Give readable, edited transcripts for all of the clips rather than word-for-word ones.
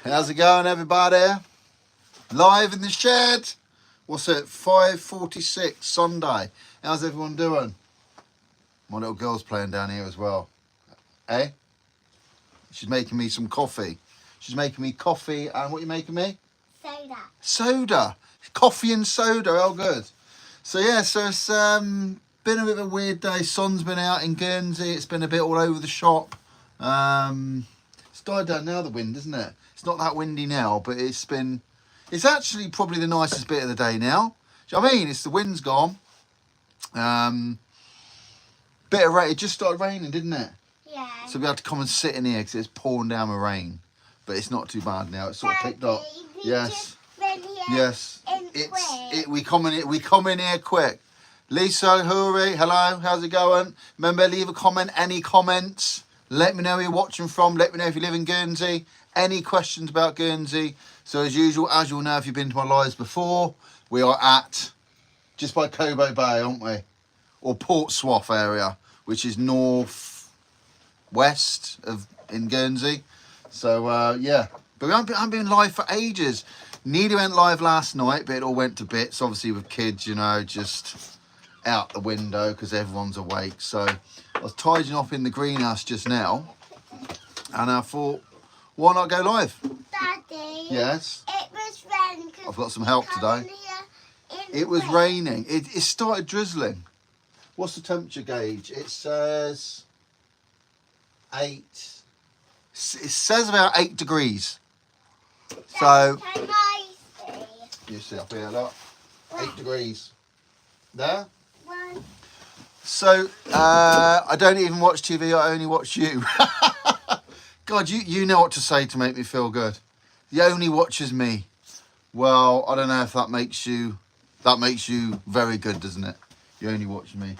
How's it going, everybody? Live in the shed. What's it? 5:46 Sunday. How's everyone doing? My little girl's playing down here as well. Eh? She's making me some coffee. She's making me coffee, and what are you making me? Soda. Soda. Coffee and soda. How good. So yeah, so it's been a bit of a weird day. Sun's been out in Guernsey. It's been a bit all over the shop. It's died down now, the wind, isn't it? It's not that windy now, but it's actually probably the nicest bit of the day now. Do you know what I mean? It's the wind's gone. Bit of rain. It just started raining, didn't it? Yeah. So we had to come and sit in here because it's pouring down with rain. But it's not too bad now. It's sort of picked up. Yes. Yes. We come in here quick. Lisa, Huri, hello. How's it going? Remember, leave a comment. Any comments? Let me know where you're watching from. Let me know if you live in Guernsey. Any questions about Guernsey? So as usual, as you'll know if you've been to my lives before, we are at just by Cobo Bay, aren't we? Or Portsmouth area, which is north west of in Guernsey. So yeah, but we haven't been live for ages. Nearly went live last night, but it all went to bits. Obviously with kids, you know, just out the window because everyone's awake. So I was tidying up in the greenhouse just now, and I thought, why not go live? Daddy. Yes. It was raining. I've got some help today. It was raining. It started drizzling. What's the temperature gauge? It says 8. It says about 8 degrees. So Can I see? you see up here, look. 8 degrees. There. 1. So I don't even watch TV. I only watch you. God, you know what to say to make me feel good. You only watches me. Well, I don't know if that makes you very good, doesn't it? You only watch me.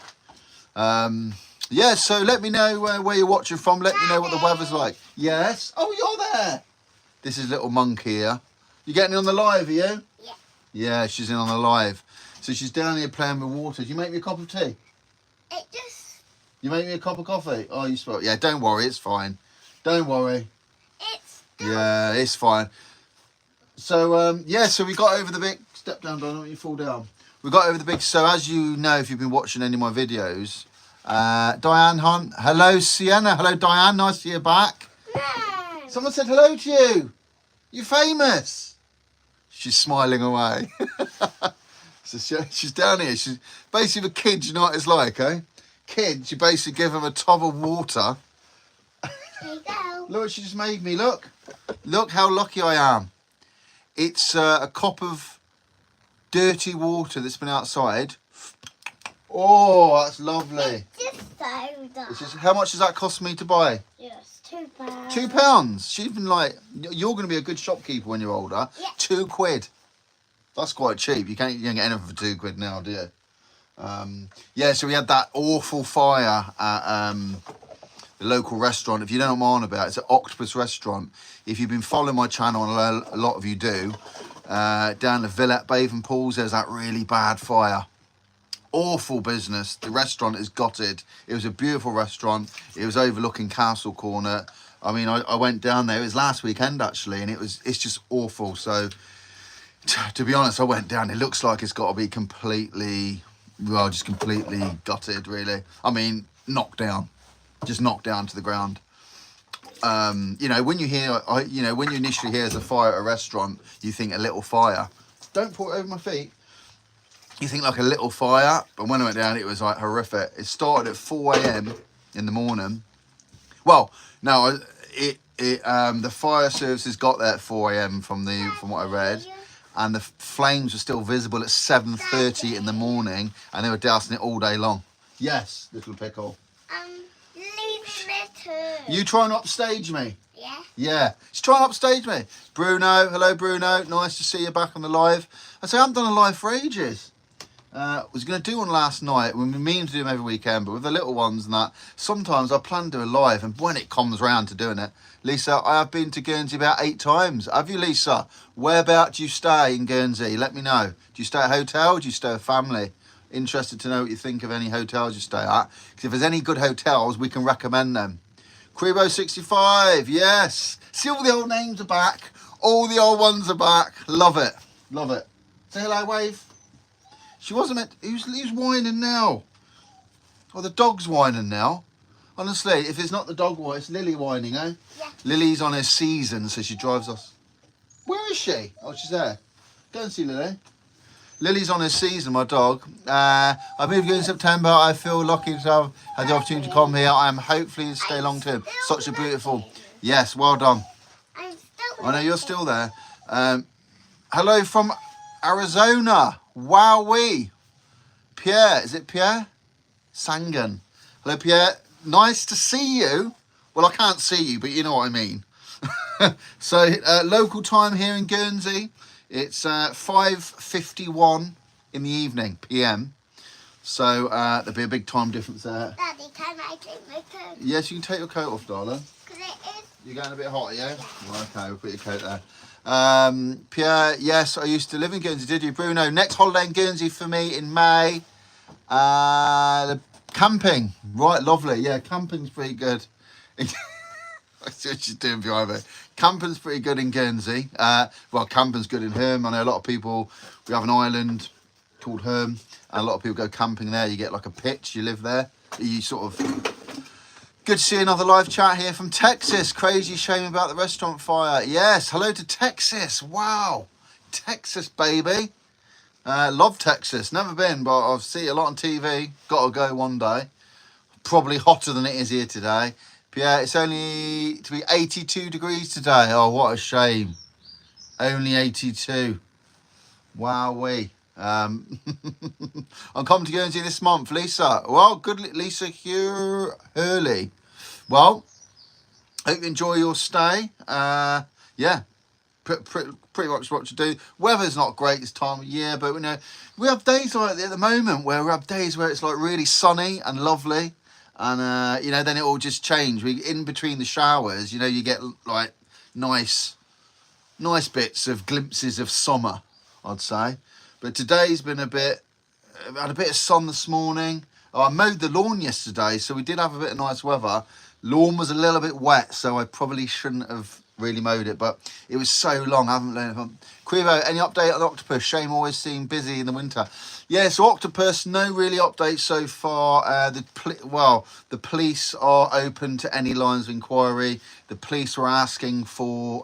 Yeah, so let me know where you're watching from. Let me know what the weather's like. Yes. Oh, you're there. This is little Monkey here. You getting on the live, are you? Yeah. Yeah, she's in on the live. So she's down here playing with water. Do you make me a cup of tea? It just. You make me a cup of coffee? Oh, you spoke. Yeah, don't worry. It's fine. Don't worry. It's. Yeah, it's fine. So, yeah, so we got over the big... Step down, don't let you fall down. We got over the big... So, as you know, if you've been watching any of my videos, Diane Hunt. Hello, Sienna. Hello, Diane. Nice to see you back. No. Someone said hello to you. You're famous. She's smiling away. So she's down here. She's basically with kids, you know what it's like, eh? Kids, you basically give them a tub of water. Here you go. Look what she just made me, look. Look how lucky I am. It's a cup of dirty water that's been outside. Oh, that's lovely. It's just soda. It's just, how much does that cost me to buy? Yes, £2. £2. She's been like, you're going to be a good shopkeeper when you're older. Yeah. £2. That's quite cheap. You can't get anything for £2 now, do you? Yeah, so we had that awful fire at the local restaurant. If you don't know what I'm on about, it's an Octopus Restaurant. If you've been following my channel, and a lot of you do, down the Villette Bathing Pools, there's that really bad fire. Awful business. The restaurant is gutted. It was a beautiful restaurant. It was overlooking Castle Corner. I mean, I went down there. It was last weekend, actually, and it's just awful. So, to be honest, I went down. It looks like it's got to be completely, well, just completely gutted, really. I mean, knocked down. Just knocked down to the ground. You know, when you hear, when you initially hear there's a fire at a restaurant, you think a little fire. Don't pour it over my feet. You think like a little fire, but when I went down, it was like horrific. It started at 4 a.m. in the morning. Well, no, the fire services got there at 4 a.m. from what I read, and the flames were still visible at 7:30 in the morning, and they were dousing it all day long. Yes, little pickle. Leaving it too. You trying to upstage me? Yeah. Yeah, she's trying to upstage me. Bruno, hello Bruno, nice to see you back on the live. I say I haven't done a live for ages. Was going to do one last night. We mean to do them every weekend, but with the little ones and that, sometimes I plan to do a live, and when it comes round to doing it, Lisa, I have been to Guernsey about 8 times. Have you, Lisa? Whereabouts do you stay in Guernsey? Let me know. Do you stay at a hotel? Do you stay with family? Interested to know what you think of any hotels you stay at. Because if there's any good hotels, we can recommend them. Crebo 65, yes. See, all the old names are back. All the old ones are back. Love it. Love it. Say hello, wave. She wasn't meant... Who's whining now? Oh, the dog's whining now. Honestly, if it's not the dog whining, it's Lily whining, eh? Yeah. Lily's on her season, so she drives us. Where is she? Oh, she's there. Go and see Lily. Lily's on her season, my dog. I moved here in September. I feel lucky to have had the opportunity to come here. I am hopefully to stay long term. Such a beautiful... Yes, well done. I'm still I know you're still there. Hello from Arizona. Wowee. Pierre, is it Pierre? Sangan. Hello, Pierre. Nice to see you. Well, I can't see you, but you know what I mean. So, local time here in Guernsey. It's 5:51 in the evening, PM. So, there'll be a big time difference there. Daddy, can I take my coat? Yes, you can take your coat off, darling. Because it is. You're getting a bit hot, yeah? Well, okay, we'll put your coat there. Pierre, yes, I used to live in Guernsey, did you? Bruno, next holiday in Guernsey for me in May. The camping, right, lovely. Yeah, camping's pretty good. I see what she's doing behind me. Camping's pretty good in Guernsey. Well, camping's good in Herm. I know a lot of people, we have an island called Herm, and a lot of people go camping there. You get like a pitch, you live there. You sort of... Good to see another live chat here from Texas. Crazy shame about the restaurant fire. Yes, hello to Texas. Wow. Texas, baby. Love Texas. Never been, but I've seen it a lot on TV. Got to go one day. Probably hotter than it is here today. Pierre, it's only to be 82 degrees today. Oh, what a shame. Only 82. Wowee. I'm coming to Guernsey this month, Lisa. Well, good, Lisa Hurley. Well, hope you enjoy your stay. Yeah, pretty much what to do. Weather's not great this time of year, but you know, we have days like at the moment where we have days where it's like really sunny and lovely. And, you know, then it all just change. In between the showers, you know, you get like nice bits of glimpses of summer, I'd say. But today's been had a bit of sun this morning. Oh, I mowed the lawn yesterday, so we did have a bit of nice weather. Lawn was a little bit wet, so I probably shouldn't have really mowed it, but it was so long. I haven't learned. Quivo, any update on Octopus? Shame always seemed busy in the winter. Yeah, so Octopus, no really updates so far. The police are open to any lines of inquiry. The police were asking for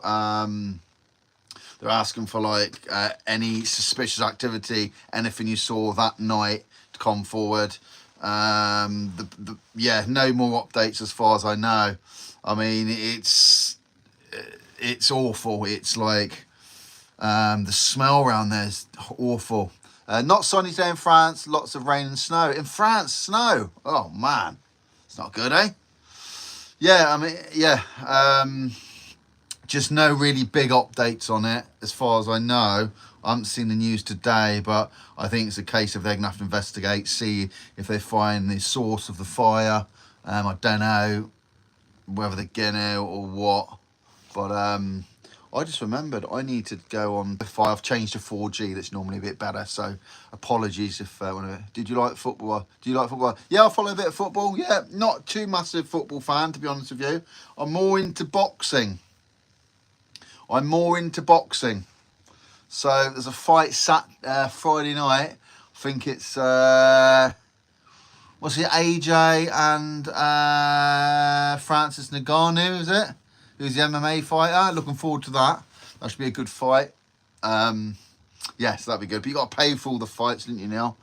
they're asking for like any suspicious activity, anything you saw that night to come forward. Yeah, no more updates as far as I know. I mean, it's awful. It's like the smell around there is awful. Not sunny today in France. Lots of rain and snow. In France, snow. Oh man, it's not good, eh? Yeah, I mean, yeah. Just no really big updates on it as far as I know. I haven't seen the news today, but I think it's a case of they're going to have to investigate, see if they find the source of the fire. I don't know whether they're going to or what, but I just remembered I need to go on the fire. I've changed to 4G. That's normally a bit better, so apologies if did you like football? Do you like football? Yeah, I follow a bit of football. Yeah, not too massive football fan, to be honest with you. I'm more into boxing. So there's a fight Friday night. I think it's what's it, AJ and Francis Ngannou, is it? Who's the MMA fighter? Looking forward to that. That should be a good fight. Yes, that'd be good. But you got to pay for all the fights, didn't you? Now,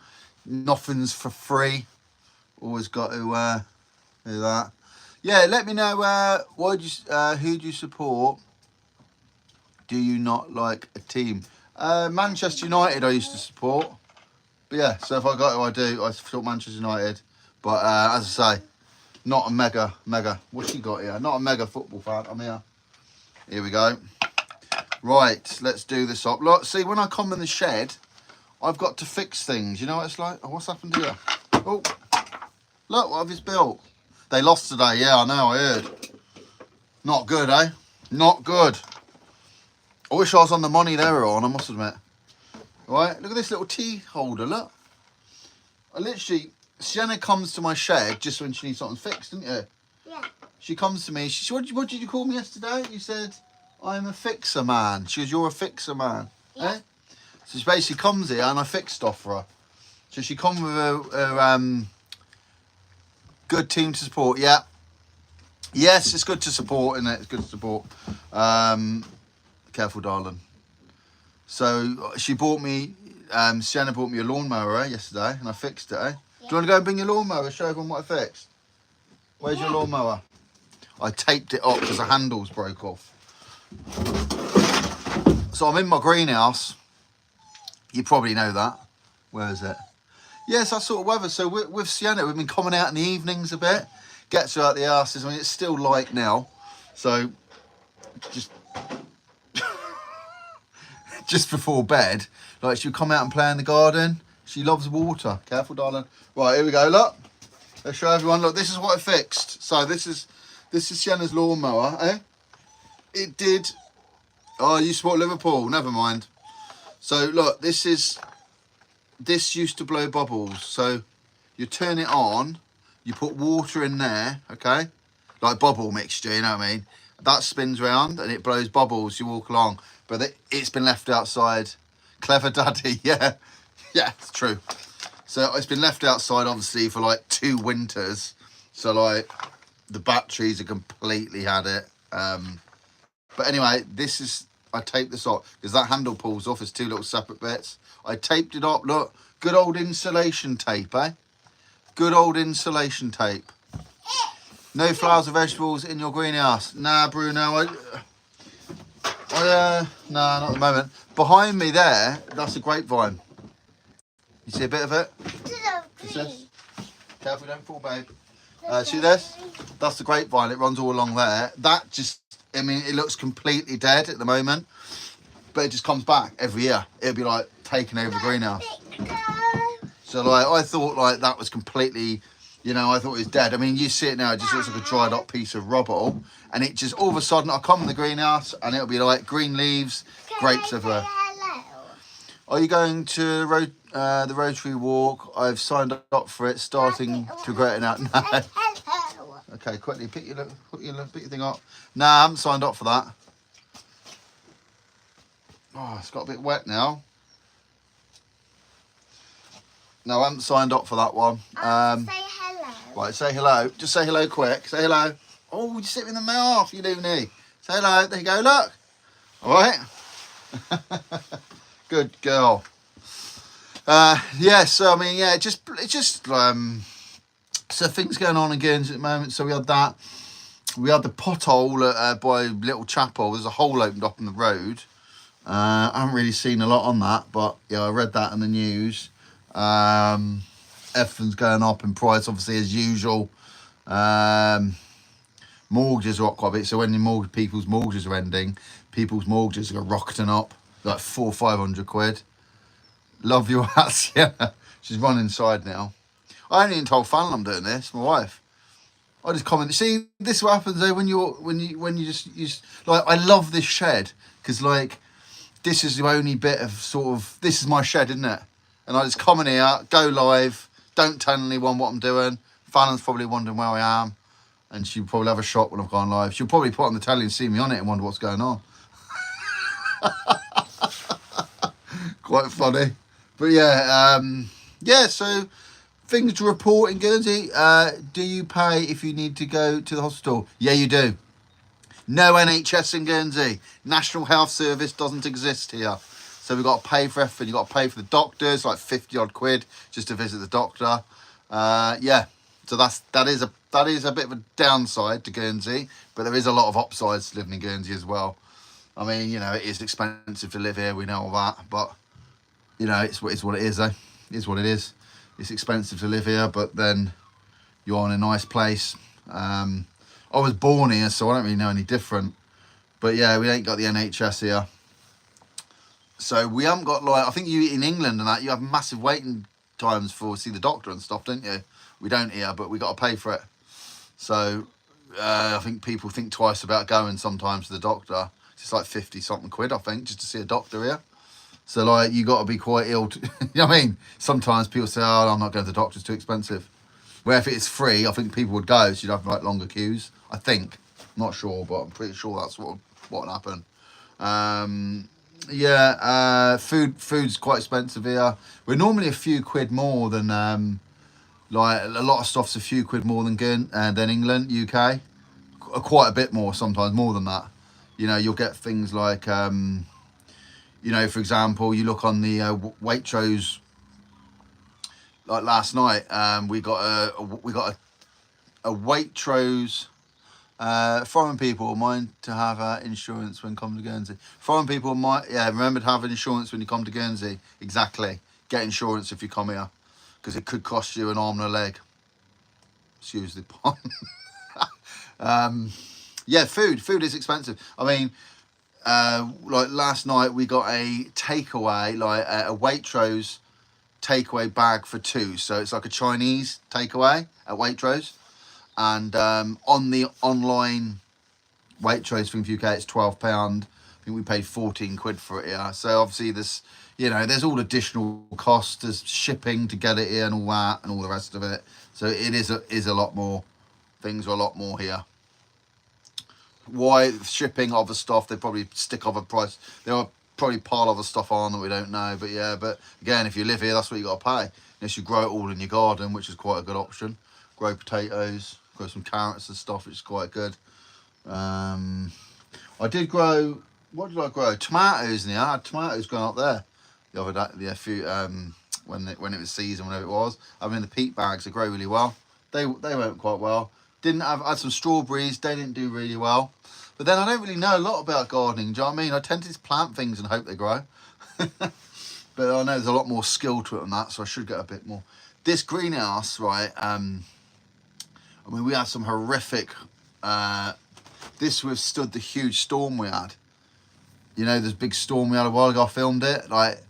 nothing's for free. Always got to do that. Yeah, let me know. Who do you support? Do you not like a team? Manchester United I used to support. But yeah, so if I got who I do, I support Manchester United. But as I say, not a mega. What's she got here? Not a mega football fan. I'm here. Here we go. Right, let's do this up. Look, see, when I come in the shed, I've got to fix things. You know what it's like? Oh, what's happened here? Oh, look, what have you built? They lost today. Yeah, I know, I heard. Not good, eh? Not good. I wish I was on the money they were on, I must admit. Right, look at this little tea holder, look. I literally, Sienna comes to my shed just when she needs something fixed, didn't you? Yeah. she comes to me. She said, what did you call me yesterday? You said, I'm a fixer man. She goes, you're a fixer man. Yeah. Eh? So she basically comes here and I fix stuff for her. So she comes with her good team to support. Yeah. Yes, it's good to support, isn't it? It's good to support. Careful, darling. So she bought me, Sienna bought me a lawnmower yesterday and I fixed it. Eh? Yeah. Do you want to go and bring your lawnmower? Show everyone what I fixed. Where's your lawnmower? I taped it up because the handles broke off. So I'm in my greenhouse. You probably know that. Where is it? Yes, that sort of weather. So with Sienna, we've been coming out in the evenings a bit. Gets her out the arses. I mean, it's still light now. So just just before bed, like she'll come out and play in the garden. She loves water. Careful, darling. Right, here we go. Look. Let's show everyone. Look, this is what I fixed. So this is Sienna's lawnmower, eh? It did. Oh, you support Liverpool. Never mind. So look, this used to blow bubbles. So you turn it on, you put water in there, okay? Like bubble mixture, you know what I mean? That spins round and it blows bubbles. You walk along, but it's been left outside. Clever daddy, yeah, yeah, it's true. So it's been left outside, obviously, for like 2 winters. So like the batteries have completely had it. But anyway, I taped this off because that handle pulls off. It's 2 little separate bits. I taped it up. Look, good old insulation tape, eh? Good old insulation tape. No flowers or vegetables in your greenhouse. Nah, Bruno. Nah, not at the moment. Behind me there, that's a grapevine. You see a bit of it? This? Careful, don't fall, babe. See this? That's the grapevine. It runs all along there. That just, I mean, it looks completely dead at the moment, but it just comes back every year. It'll be like taking over the greenhouse. So like, I thought like that was completely, you know, I thought it was dead. I mean, you see it now, it just looks like a dried up piece of rubble. And it just, all of a sudden, I come in the greenhouse and it'll be like green leaves, grapes everywhere. Are you going to the Rotary Walk? I've signed up for it, starting to regret it now. No. Okay, quickly, pick your thing up. Nah, I haven't signed up for that. Oh, it's got a bit wet now. No, I haven't signed up for that one. Say hello. Right, say hello. Just say hello quick. Say hello. Oh, you sit in the mouth, you loony. Say hello. There you go, look. All right. Good girl. Yeah, so I mean, yeah, it's just so things going on in Guernsey at the moment. So we had that. We had the pothole by Little Chapel. There's a hole opened up in the road. I haven't really seen a lot on that, but yeah, I read that in the news. Everything's going up in price, obviously, as usual. Mortgages are up quite a bit. So when people's mortgages are ending, people's mortgages are rocketing up like 400 or 500 quid. Love your hats, yeah. She's run inside now. I ain't even told Fallon I'm doing this. My wife. I just comment. See, this is what happens though when you just like. I love this shed because like this is the only bit of sort of this is my shed, isn't it? And I just come in here, go live. Don't tell anyone what I'm doing. Fallon's probably wondering where I am, and she'll probably have a shock when I've gone live. She'll probably put on the telly and see me on it and wonder what's going on. Quite funny. But yeah, yeah, so things to report in Guernsey. Do you pay if you need to go to the hospital? Yeah, you do. No NHS in Guernsey. National Health Service doesn't exist here. So we've got to pay for everything. You've got to pay for the doctors, like 50 odd quid just to visit the doctor. Yeah, so that is a bit of a downside to Guernsey, but there is a lot of upsides to living in Guernsey as well. I mean, you know, it is expensive to live here. We know all that, but you know, it's what it is, eh? It is what it is. It's expensive to live here, but then you're in a nice place. I was born here, so I don't really know any different. But yeah, we ain't got the NHS here. So we haven't got like, I think you in England and that, you have massive waiting times for see the doctor and stuff, don't you? We don't here, but we got to pay for it. So I think people think twice about going sometimes to the doctor. It's like 50 something quid, I think, just to see a doctor here. So like, you got to be quite ill. You know what I mean? Sometimes people say, oh, I'm not going to the doctor, it's too expensive. Where if it's free, I think people would go, so you'd have like longer queues. I think, not sure, but I'm pretty sure that's what would happen. Food's quite expensive here. We're normally a few quid more than like a lot of stuff's a few quid more than England, UK. Quite a bit more sometimes, more than that. You know, you'll get things like you know, for example, you look on the Waitrose. Like last night, we got a Waitrose. Foreign people mind to have insurance when come to Guernsey. Foreign people might, remember to have insurance when you come to Guernsey. Exactly. Get insurance if you come here, because it could cost you an arm and a leg. Excuse the pun. Food is expensive. I mean, like last night we got a takeaway, like a Waitrose takeaway bag for two. So it's like a Chinese takeaway at Waitrose. And on the online Waitrose thing for UK, it's £12. I think we paid 14 quid for it here. So obviously there's, you know, there's all additional costs. There's shipping to get it here and all that and all the rest of it. So it is a lot more. Things are a lot more here. Why shipping other stuff? They probably stick other price. There are probably pile other stuff on that we don't know. But yeah, but again, if you live here, that's what you got to pay. Unless you grow it all in your garden, which is quite a good option. Grow potatoes, grow some carrots and stuff, which is quite good. I did grow. What did I grow? Tomatoes in here. I had tomatoes growing up there the other day. The few when it was season, whenever it was. I mean, the peat bags, they grow really well. They went quite well. I had some strawberries. They didn't do really well. But then I don't really know a lot about gardening. Do you know what I mean? I tend to just plant things and hope they grow. But I know there's a lot more skill to it than that, so I should get a bit more. This greenhouse, right? I mean, we had some horrific. This withstood the huge storm we had. You know, this big storm we had a while ago. I filmed it, like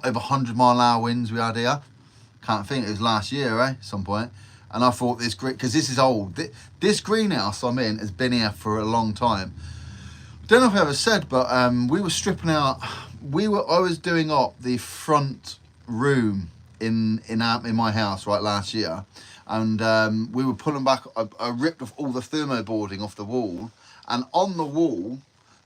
over 100-mile-an-hour winds we had here. Can't think, it was last year, at some point. And I thought because this is old. This greenhouse I'm in has been here for a long time. Don't know if I ever said, but we were stripping out. I was doing up the front room in my house right last year, and we were pulling back. I ripped off all the thermoboarding off the wall, and on the wall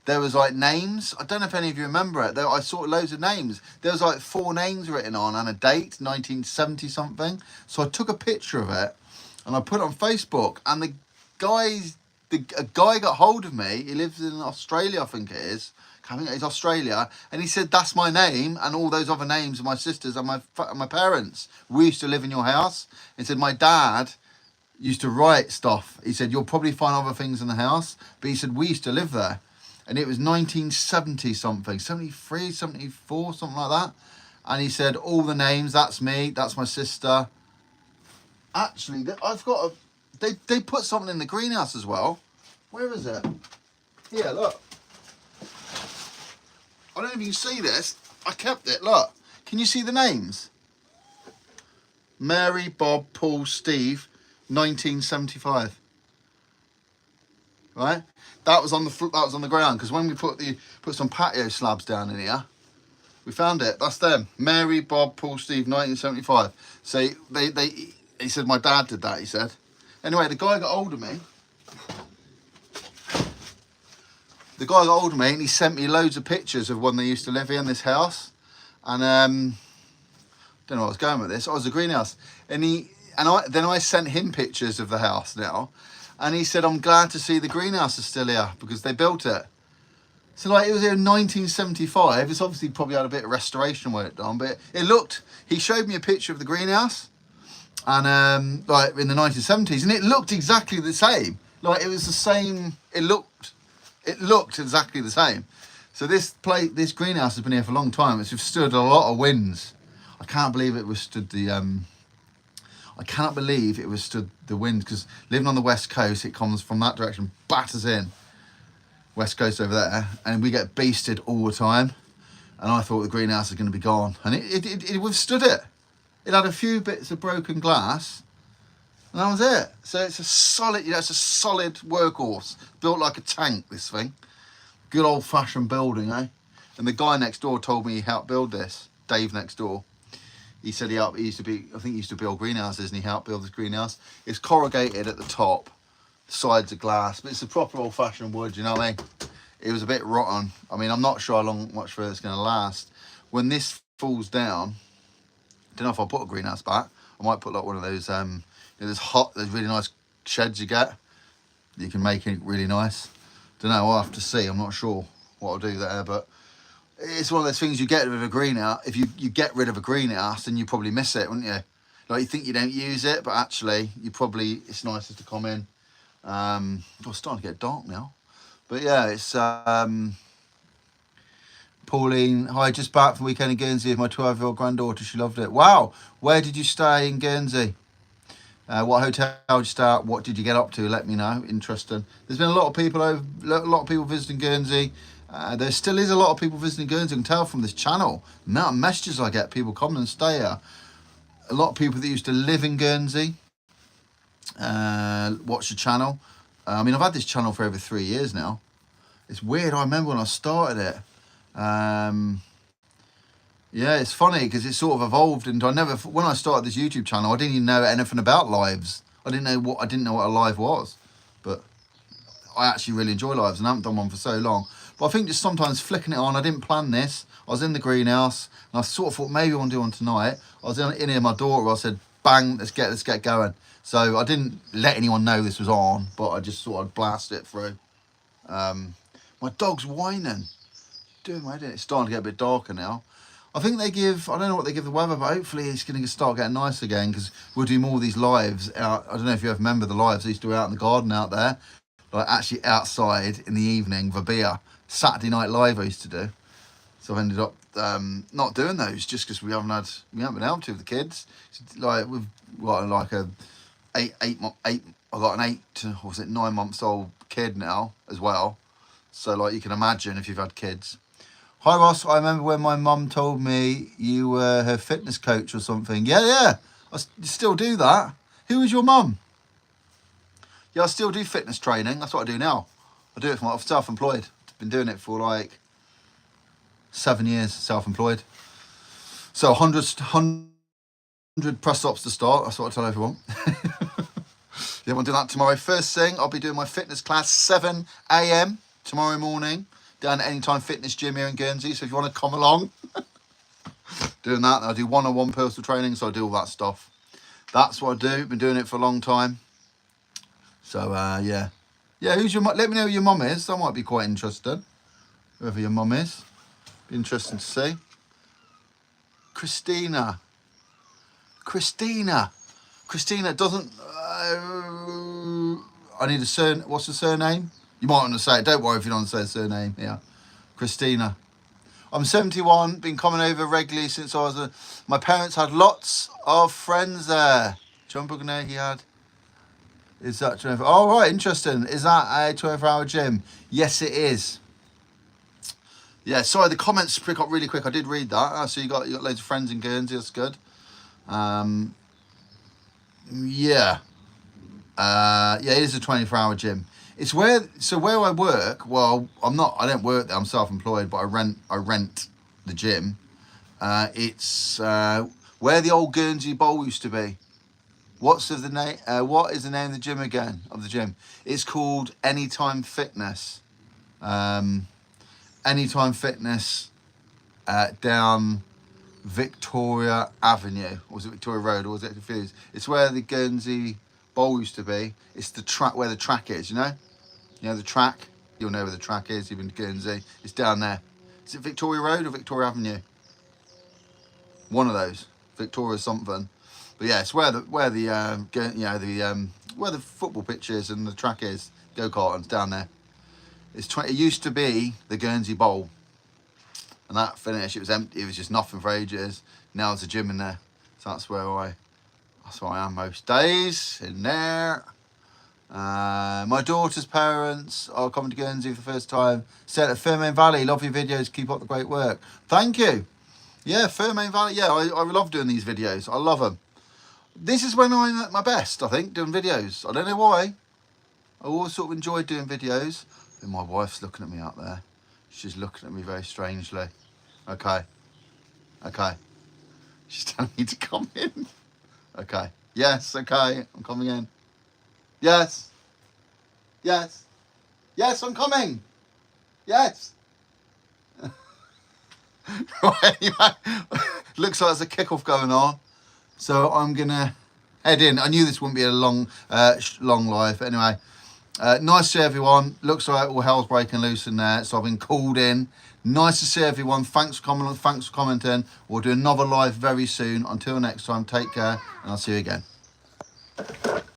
there was like names. I don't know if any of you remember it. I saw loads of names. There was like 4 names written on and a date, 1970 something. So I took a picture of it and I put it on Facebook. And a guy got hold of me. He lives in Australia, I think it is. I think it's Australia. And he said, that's my name. And all those other names are my sisters and my parents. We used to live in your house. He said, my dad used to write stuff. He said, you'll probably find other things in the house. But he said, we used to live there. And it was 1970 something, 73, 74, something like that. And he said, all the names, that's me, that's my sister. Actually, I've got they put something in the greenhouse as well. Where is it? Here, look. I don't know if you can see this. I kept it, look. Can you see the names? Mary, Bob, Paul, Steve, 1975. Right? That was on the ground, because when we put some patio slabs down in here, we found it. That's them. Mary, Bob, Paul, Steve, 1975. So he said my dad did that, he said. Anyway, the guy got hold of me. And he sent me loads of pictures of when they used to live here in this house. And don't know where I was going with this. I was a greenhouse. And I sent him pictures of the house now. And he said, I'm glad to see the greenhouse is still here because they built it. So like it was here in 1975. It's obviously probably had a bit of restoration work done, but he showed me a picture of the greenhouse and like in the 1970s, and it looked exactly the same. Like it was the same, it looked exactly the same. So this greenhouse has been here for a long time. It's withstood a lot of winds. I can't believe it withstood the wind, because living on the west coast, it comes from that direction, batters in. West coast over there, and we get beasted all the time. And I thought the greenhouse is going to be gone, and it withstood it. It had a few bits of broken glass, and that was it. So it's a solid, it's a solid workhorse, built like a tank. This thing, good old-fashioned building, eh? And the guy next door told me he helped build this. Dave next door. He said he used to be, I think he used to build greenhouses, and he helped build this greenhouse. It's corrugated at the top, sides are glass, but it's a proper old-fashioned wood, you know what I mean? It was a bit rotten. I mean, I'm not sure how much further it's going to last. When this falls down, I don't know if I'll put a greenhouse back. I might put like one of those, you know, there's really nice sheds you get. You can make it really nice. Don't know, I'll have to see. I'm not sure what I'll do there, but it's one of those things you get with a greenhouse. If you get rid of a greenhouse, then you probably miss it, wouldn't you? Like, you think you don't use it, but actually, it's nicer to come in. It's starting to get dark now. But yeah, it's Pauline. Hi, just back from weekend in Guernsey with my 12-year-old granddaughter. She loved it. Wow. Where did you stay in Guernsey? What hotel did you stay at? What did you get up to? Let me know. Interesting. There's been a lot of people visiting Guernsey. There still is a lot of people visiting Guernsey. I can tell from this channel. The amount of messages I get, people come and stay here. A lot of people that used to live in Guernsey watch the channel. I mean, I've had this channel for over 3 years now. It's weird. I remember when I started it. Yeah, it's funny because it sort of evolved, and when I started this YouTube channel, I didn't even know anything about lives. I didn't know what a live was, but I actually really enjoy lives, and I haven't done one for so long. But I think just sometimes flicking it on, I didn't plan this. I was in the greenhouse, and I sort of thought maybe I want to do one tonight. I was in here with my daughter. I said, "Bang, let's get going." So I didn't let anyone know this was on, but I just thought I'd blast it through. My dog's whining. It's starting to get a bit darker now. I think I don't know what they give the weather, but hopefully it's going to start getting nice again, because we'll do more of these lives out. I don't know if you ever remember the lives I used to do out in the garden out there, like actually outside in the evening with a beer. Saturday night live I used to do. So I've ended up not doing those just because we haven't been able to with the kids. Like we've got like a I got an 9 months old kid now as well. So like you can imagine if you've had kids. Hi Ross, I remember when my mum told me you were her fitness coach or something. Yeah, I still do that. Who is your mum? Yeah, I still do fitness training. That's what I do now. I do it for self-employed. I've been doing it for like 7 years, self-employed. So 100 press-ups to start. That's what I tell everyone. Yeah, we'll do that tomorrow. First thing, I'll be doing my fitness class 7 a.m. tomorrow morning down at Anytime Fitness Gym here in Guernsey. So if you want to come along, doing that. I do one-on-one personal training, so I do all that stuff. That's what I do. Been doing it for a long time. So yeah, who's your mum? Let me know who your mum is. That might be quite interesting. Whoever your mum is, be interesting to see. Christina doesn't. I need a surname. What's the surname? You might want to say it. Don't worry if you don't want to say the surname. Yeah, Christina. I'm 71. Been coming over regularly since I was my parents had lots of friends there. John Bugner, he had. Is that 24? Oh, right, interesting. Is that a 24-hour gym? Yes, it is. Yeah, sorry, the comments pick up really quick. I did read that. So you got loads of friends in Guernsey. That's good. Yeah. It is a 24-hour gym. It's where I work. Well, I don't work there. I'm self-employed, but I rent the gym. It's where the old Guernsey Bowl used to be. What is the name of the gym again? It's called Anytime Fitness. Anytime Fitness down Victoria Avenue. Or was it Victoria Road? Or was it confused? It's where the Guernsey Bowl used to be. It's the track where the track is, you know? You know the track? You'll know where the track is, you've been to Guernsey. It's down there. Is it Victoria Road or Victoria Avenue? One of those. Victoria something. But yeah, it's where the football pitch is and the track is. Go-karting's down there. It used to be the Guernsey Bowl. And that finished, it was empty, it was just nothing for ages. Now there's a gym in there. So that's where I am most days, in there. My daughter's parents are coming to Guernsey for the first time. Said at Fermain Valley, love your videos, keep up the great work. Thank you. Yeah, Fermain Valley, yeah, I love doing these videos. I love them. This is when I'm at my best, I think, doing videos. I don't know why. I always sort of enjoyed doing videos. And my wife's looking at me out there. She's looking at me very strangely. Okay. She's telling me to come in. Okay. Yes, okay. I'm coming in. Yes. Yes. Yes, I'm coming. Yes. Right, anyway, looks like there's a kickoff going on. So I'm going to head in. I knew this wouldn't be a long live. But anyway, nice to see everyone. Looks like all hell's breaking loose in there. So I've been called in. Nice to see everyone. Thanks for coming. Thanks for commenting. We'll do another live very soon. Until next time, take care, and I'll see you again.